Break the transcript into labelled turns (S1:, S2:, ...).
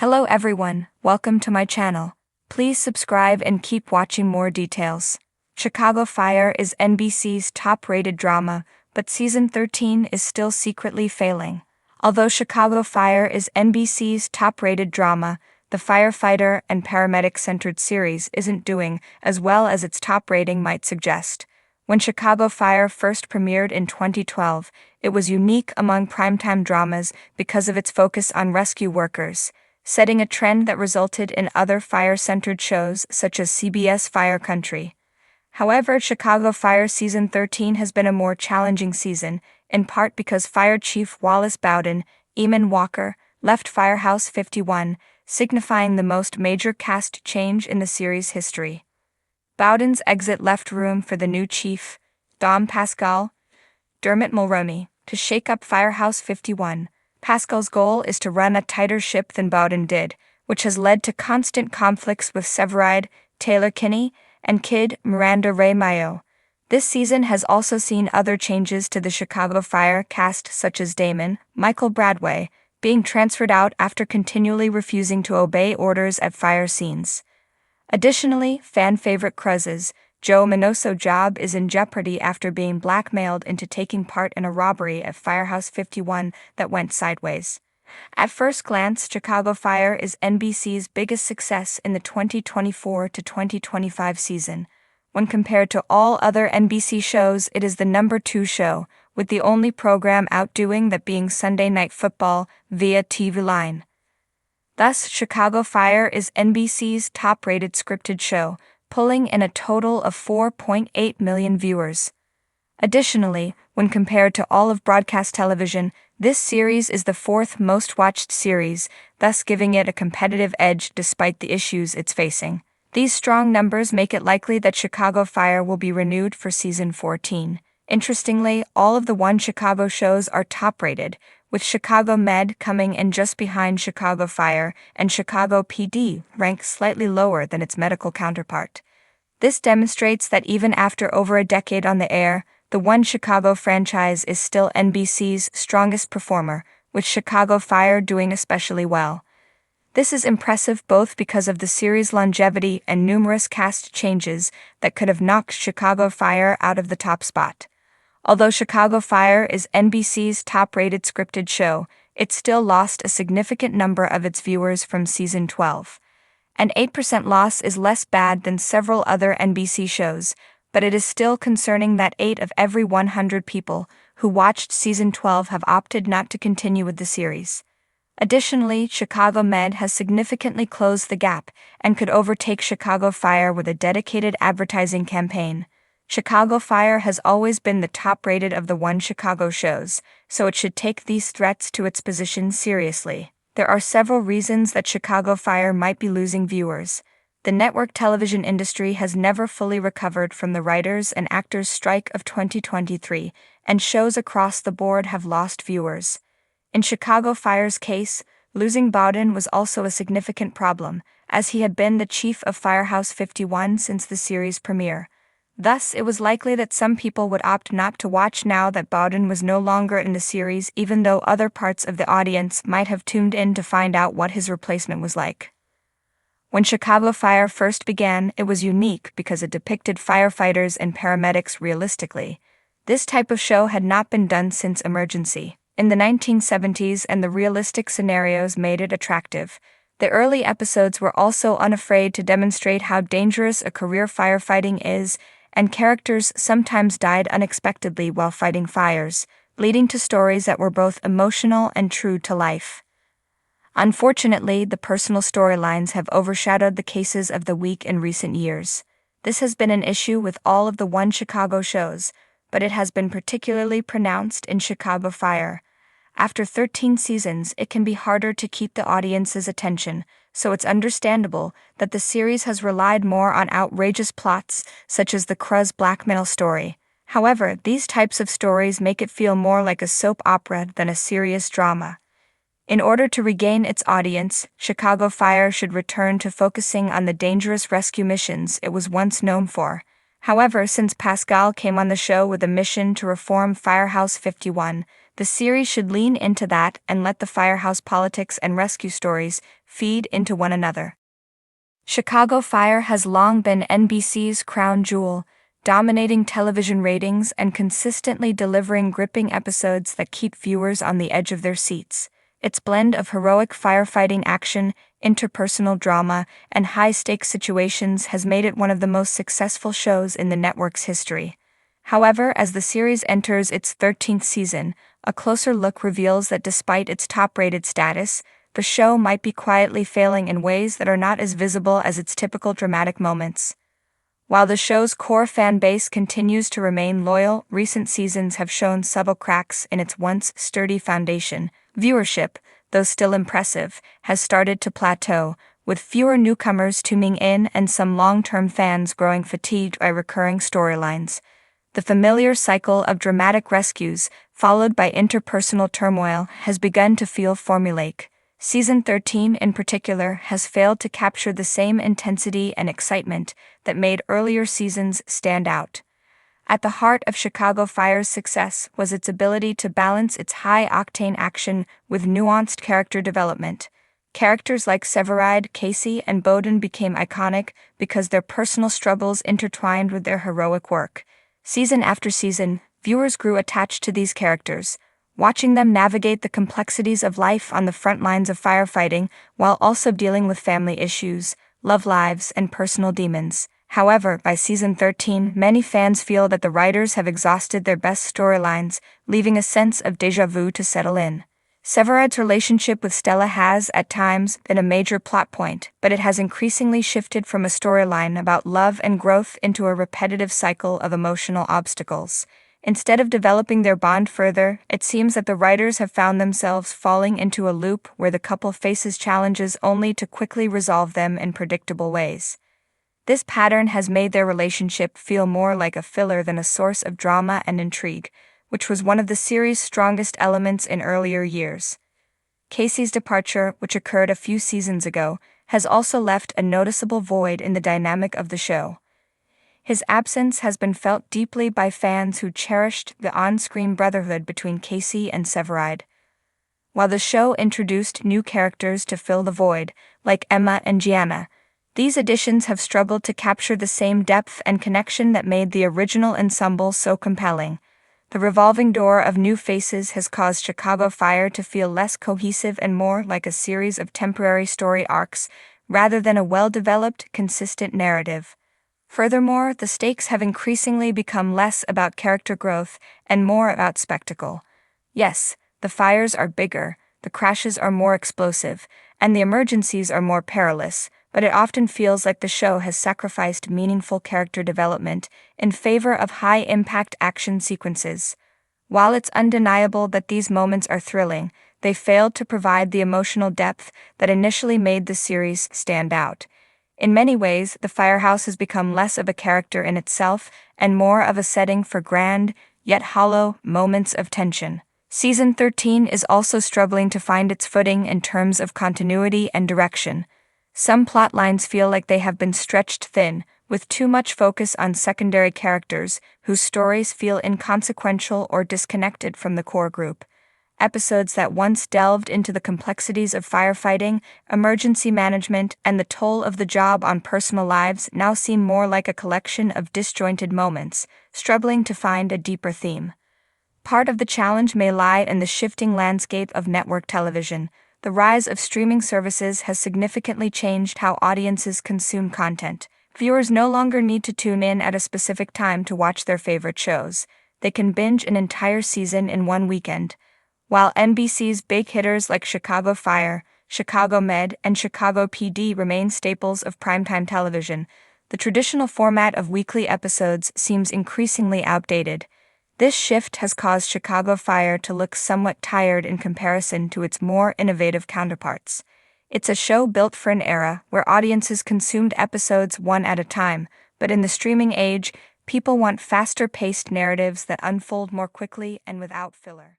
S1: Hello everyone, welcome to my channel. Please subscribe and keep watching more details. Chicago Fire is NBC's top-rated drama, but season 13 is still secretly failing. Although Chicago Fire is NBC's top-rated drama, the firefighter and paramedic-centered series isn't doing as well as its top rating might suggest. When Chicago Fire first premiered in 2012, it was unique among primetime dramas because of its focus on rescue workers, setting a trend that resulted in other fire-centered shows such as CBS Fire Country. However, Chicago Fire Season 13 has been a more challenging season, in part because Fire Chief Wallace Bowden, Eamon Walker, left Firehouse 51, signifying the most major cast change in the series' history. Bowden's exit left room for the new chief, Dom Pascal, Dermot Mulroney, to shake up Firehouse 51. Pascal's goal is to run a tighter ship than Bowden did, which has led to constant conflicts with Severide, Taylor Kinney, and Kid Miranda Ray Mayo. This season has also seen other changes to the Chicago Fire cast, such as Damon, Michael Bradway, being transferred out after continually refusing to obey orders at fire scenes. Additionally, fan favorite Cruz's Joe Minoso job is in jeopardy after being blackmailed into taking part in a robbery at Firehouse 51 that went sideways. At first glance, Chicago Fire is NBC's biggest success in the 2024 to 2025 season. When compared to all other NBC shows, it is the number 2 show, with the only program outdoing that being Sunday Night Football via TV Line. Thus, Chicago Fire is NBC's top-rated scripted show, pulling in a total of 4.8 million viewers. Additionally, when compared to all of broadcast television, this series is the 4th most-watched series, thus giving it a competitive edge despite the issues it's facing. These strong numbers make it likely that Chicago Fire will be renewed for season 14. Interestingly, all of the One Chicago shows are top-rated, with Chicago Med coming in just behind Chicago Fire, and Chicago PD ranked slightly lower than its medical counterpart. This demonstrates that even after over a decade on the air, the One Chicago franchise is still NBC's strongest performer, with Chicago Fire doing especially well. This is impressive both because of the series' longevity and numerous cast changes that could have knocked Chicago Fire out of the top spot. Although Chicago Fire is NBC's top-rated scripted show, it still lost a significant number of its viewers from season 12. An 8% loss is less bad than several other NBC shows, but it is still concerning that 8 of every 100 people who watched season 12 have opted not to continue with the series. Additionally, Chicago Med has significantly closed the gap and could overtake Chicago Fire with a dedicated advertising campaign. Chicago Fire has always been the top-rated of the One Chicago shows, so it should take these threats to its position seriously. There are several reasons that Chicago Fire might be losing viewers. The network television industry has never fully recovered from the writers' and actors' strike of 2023, and shows across the board have lost viewers. In Chicago Fire's case, losing Bowden was also a significant problem, as he had been the chief of Firehouse 51 since the series premiere. Thus, it was likely that some people would opt not to watch now that Bowden was no longer in the series, even though other parts of the audience might have tuned in to find out what his replacement was like. When Chicago Fire first began, it was unique because it depicted firefighters and paramedics realistically. This type of show had not been done since Emergency in the 1970s, and the realistic scenarios made it attractive. The early episodes were also unafraid to demonstrate how dangerous a career firefighting is, and characters sometimes died unexpectedly while fighting fires, leading to stories that were both emotional and true to life. Unfortunately, the personal storylines have overshadowed the cases of the week in recent years. This has been an issue with all of the One Chicago shows, but it has been particularly pronounced in Chicago Fire. After 13 seasons, it can be harder to keep the audience's attention, so it's understandable that the series has relied more on outrageous plots, such as the Cruz blackmail story. However, these types of stories make it feel more like a soap opera than a serious drama. In order to regain its audience, Chicago Fire should return to focusing on the dangerous rescue missions it was once known for. However, since Pascal came on the show with a mission to reform Firehouse 51, The series should lean into that and let the firehouse politics and rescue stories feed into one another. Chicago Fire has long been NBC's crown jewel, dominating television ratings and consistently delivering gripping episodes that keep viewers on the edge of their seats. Its blend of heroic firefighting action, interpersonal drama, and high-stakes situations has made it one of the most successful shows in the network's history. However, as the series enters its 13th season, a closer look reveals that despite its top-rated status, the show might be quietly failing in ways that are not as visible as its typical dramatic moments. While the show's core fan base continues to remain loyal, recent seasons have shown subtle cracks in its once sturdy foundation. Viewership, though still impressive, has started to plateau, with fewer newcomers tuning in and some long-term fans growing fatigued by recurring storylines. The familiar cycle of dramatic rescues, followed by interpersonal turmoil, has begun to feel formulaic. Season 13 in particular has failed to capture the same intensity and excitement that made earlier seasons stand out. At the heart of Chicago Fire's success was its ability to balance its high-octane action with nuanced character development. Characters like Severide, Casey, and Bowden became iconic because their personal struggles intertwined with their heroic work. Season after season, viewers grew attached to these characters, watching them navigate the complexities of life on the front lines of firefighting while also dealing with family issues, love lives, and personal demons. However, by season 13, many fans feel that the writers have exhausted their best storylines, leaving a sense of déjà vu to settle in. Severide's relationship with Stella has, at times, been a major plot point, but it has increasingly shifted from a storyline about love and growth into a repetitive cycle of emotional obstacles. Instead of developing their bond further, it seems that the writers have found themselves falling into a loop where the couple faces challenges only to quickly resolve them in predictable ways. This pattern has made their relationship feel more like a filler than a source of drama and intrigue, which was one of the series' strongest elements in earlier years. Casey's departure, which occurred a few seasons ago, has also left a noticeable void in the dynamic of the show. His absence has been felt deeply by fans who cherished the on-screen brotherhood between Casey and Severide. While the show introduced new characters to fill the void, like Emma and Gianna, these additions have struggled to capture the same depth and connection that made the original ensemble so compelling. The revolving door of new faces has caused Chicago Fire to feel less cohesive and more like a series of temporary story arcs, rather than a well-developed, consistent narrative. Furthermore, the stakes have increasingly become less about character growth and more about spectacle. Yes, the fires are bigger, the crashes are more explosive, and the emergencies are more perilous, but it often feels like the show has sacrificed meaningful character development in favor of high-impact action sequences. While it's undeniable that these moments are thrilling, they failed to provide the emotional depth that initially made the series stand out. In many ways, the firehouse has become less of a character in itself and more of a setting for grand, yet hollow, moments of tension. Season 13 is also struggling to find its footing in terms of continuity and direction. Some plot lines feel like they have been stretched thin, with too much focus on secondary characters whose stories feel inconsequential or disconnected from the core group. Episodes that once delved into the complexities of firefighting, emergency management, and the toll of the job on personal lives now seem more like a collection of disjointed moments, struggling to find a deeper theme. Part of the challenge may lie in the shifting landscape of network television. The rise of streaming services has significantly changed how audiences consume content. Viewers no longer need to tune in at a specific time to watch their favorite shows. They can binge an entire season in one weekend. While NBC's big hitters like Chicago Fire, Chicago Med, and Chicago PD remain staples of primetime television, the traditional format of weekly episodes seems increasingly outdated. This shift has caused Chicago Fire to look somewhat tired in comparison to its more innovative counterparts. It's a show built for an era where audiences consumed episodes one at a time, but in the streaming age, people want faster-paced narratives that unfold more quickly and without filler.